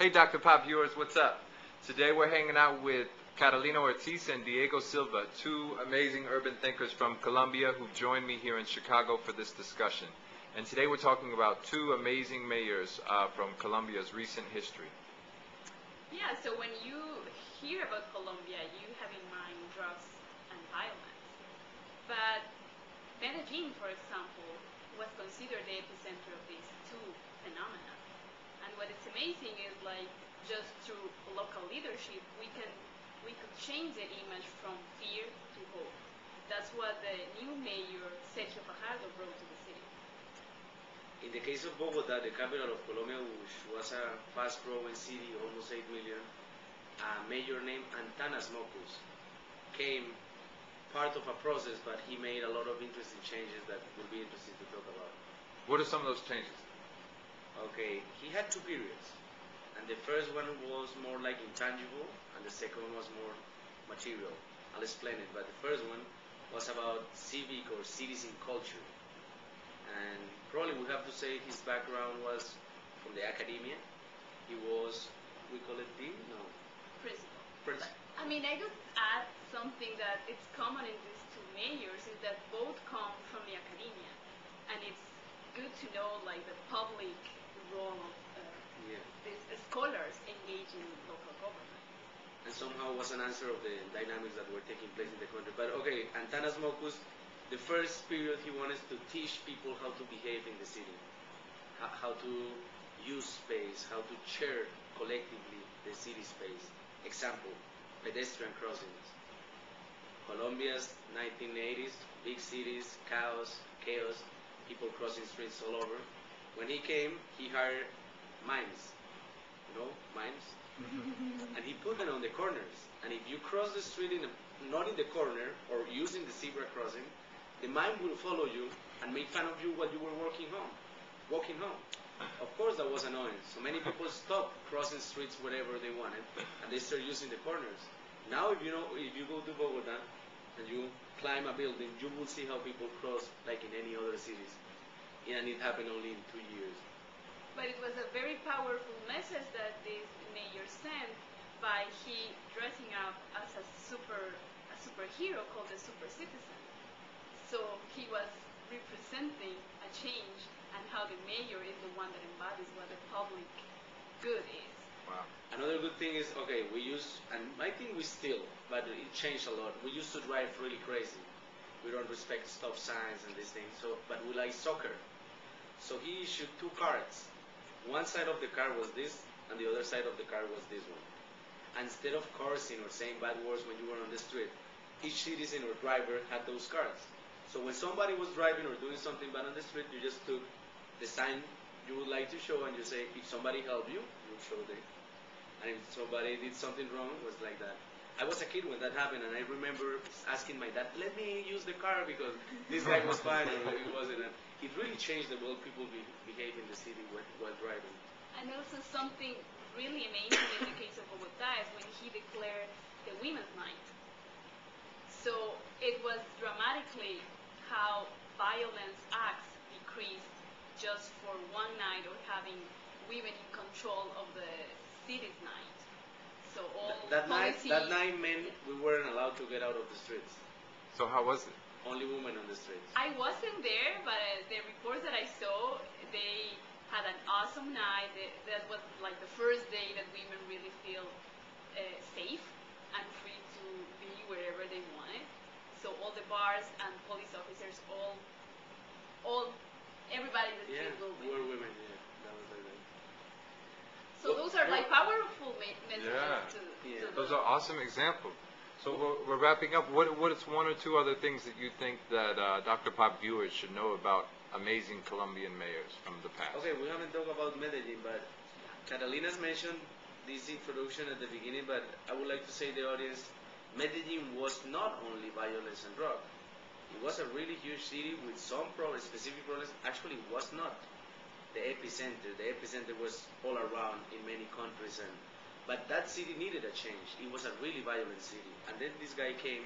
Hey, Dr. Pop viewers, what's up? Today we're hanging out with Catalina Ortiz and Diego Silva, two amazing urban thinkers from Colombia who joined me here in Chicago for this discussion. And today we're talking about two amazing mayors from Colombia's recent history. Yeah, so when you hear about Colombia, you have in mind drugs and violence. But Medellin, for example, was considered the epicenter of these two phenomena. And what is amazing is just through local leadership, we could change the image from fear to hope. That's what the new mayor, Sergio Fajardo, brought to the city. In the case of Bogota, the capital of Colombia, which was a fast-growing city, almost 8 million, a mayor named Antanas Mocus came part of a process, but he made a lot of interesting changes that would be interesting to talk about. What are some of those changes? Okay, he had two periods, and the first one was more like intangible, and the second one was more material. I'll explain it, but the first one was about civic or citizen culture, and probably we have to say his background was from the academia. He was, we call it dean? No. Principal. I mean, I could add something that it's common in these two mayors is that both come from the academia, and it's good to know the public role of these scholars engaged in local government. And somehow was an answer of the dynamics that were taking place in the country. But okay, Antanas Mocus, the first period he wanted to teach people how to behave in the city, how to use space, how to share collectively the city space. Example, pedestrian crossings. Colombia's 1980s, big cities, chaos, people crossing streets all over. When he came, he hired mimes, mimes, and he put them on the corners. And if you cross the street not in the corner or using the zebra crossing, the mime will follow you and make fun of you while you were walking home. Of course, that was annoying. So many people stopped crossing streets wherever they wanted, and they started using the corners. Now, if you go to Bogota and you climb a building, you will see how people cross like in any other cities. And it happened only in 2 years. But it was a very powerful message that this mayor sent by he dressing up as a superhero called the super citizen. So he was representing a change and how the mayor is the one that embodies what the public good is. Wow. Another good thing is, okay, we use, and I think we still, but it changed a lot. We used to drive really crazy. We don't respect stop signs and these things, but we like soccer. So he issued two cards. One side of the card was this, and the other side of the card was this one. And instead of cursing or saying bad words when you were on the street, each citizen or driver had those cards. So when somebody was driving or doing something bad on the street, you just took the sign you would like to show and you say, if somebody helped you, you show them. And if somebody did something wrong, it was like that. I was a kid when that happened, and I remember asking my dad, let me use the car because this guy was fine or he wasn't. And it really changed the way people behave in the city while driving. And also something really amazing in the case of Bogota is when he declared the Women's Night. So it was dramatically how violence acts decreased just for one night of having women in control of the city's night. So all that night meant we weren't allowed to get out of the streets. So how was it? Only women on the streets. I wasn't there, but the reports that I saw, they had an awesome night. That was the first day that women really feel safe and free to be wherever they wanted. So all the bars and police officers, everybody in the street were women. Yeah, that was like that. So those are powerful messages. Those are awesome examples. So we're wrapping up. What is one or two other things that you think that Dr. Pop viewers should know about amazing Colombian mayors from the past? Okay, we haven't talked about Medellin, but Catalina's mentioned this introduction at the beginning, but I would like to say to the audience, Medellin was not only violence and drug. It was a really huge city with some problems, specific problems. Actually, it was not the epicenter. The epicenter was all around in many countries, but that city needed a change. It was a really violent city. And then this guy came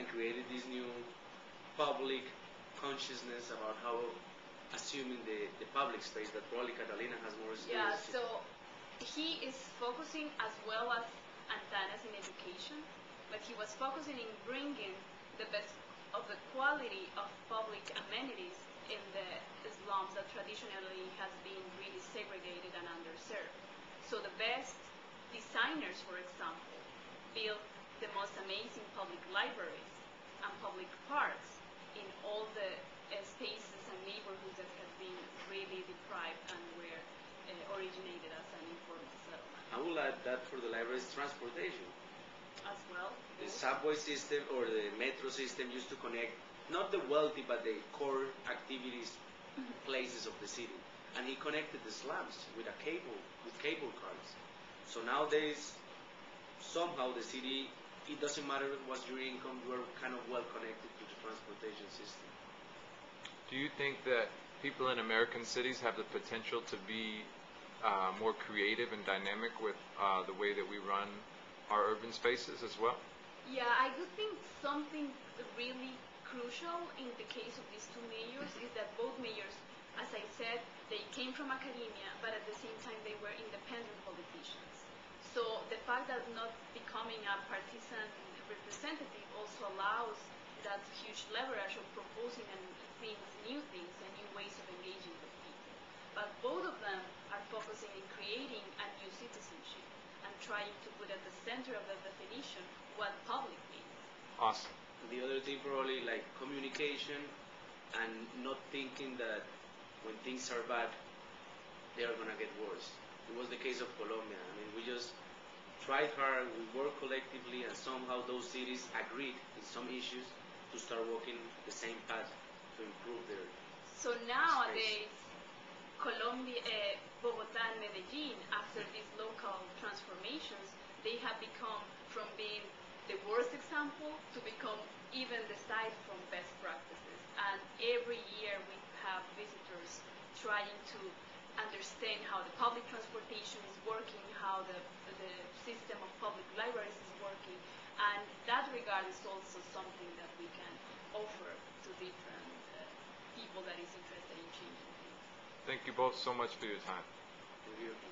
and created this new public consciousness about how assuming the public space that probably Catalina has more experience. Yeah, so he is focusing as well as Antanas in education, but he was focusing in bringing the best of the quality of public amenities in the slums that traditionally has been really segregated and underserved. So the best designers, for example, built the most amazing public libraries and public parks in all the spaces and neighborhoods that have been really deprived and were originated as an informal settlement. I would add that for the libraries, transportation. As well. The subway system or the metro system used to connect not the wealthy but the core activities places of the city. And he connected the slums with cable cars. So nowadays, somehow the city, it doesn't matter what's your income, you are kind of well connected to the transportation system. Do you think that people in American cities have the potential to be more creative and dynamic with the way that we run our urban spaces as well? Yeah, I do think something really crucial in the case of these two mayors is that both mayors, as I said, they came from academia, but at the same time they were independent politicians. So the fact that not becoming a partisan representative also allows that huge leverage of proposing and new things and new ways of engaging with people. But both of them are focusing in creating a new citizenship and trying to put at the center of the definition what public means. Awesome. The other thing probably like communication and not thinking that when things are bad, they are going to get worse. It was the case of Colombia. I mean, we just tried hard, we worked collectively, and somehow those cities agreed in some issues to start walking the same path to improve their So nowadays, Colombia, Bogotá and Medellin, after these local transformations, they have become from being the worst example to become even the side from best practices. And every year we have visitors trying to understand how the public transportation is working, how the system of public libraries is working, and that regard is also something that we can offer to different people that is interested in changing things. Thank you both so much for your time. Thank you.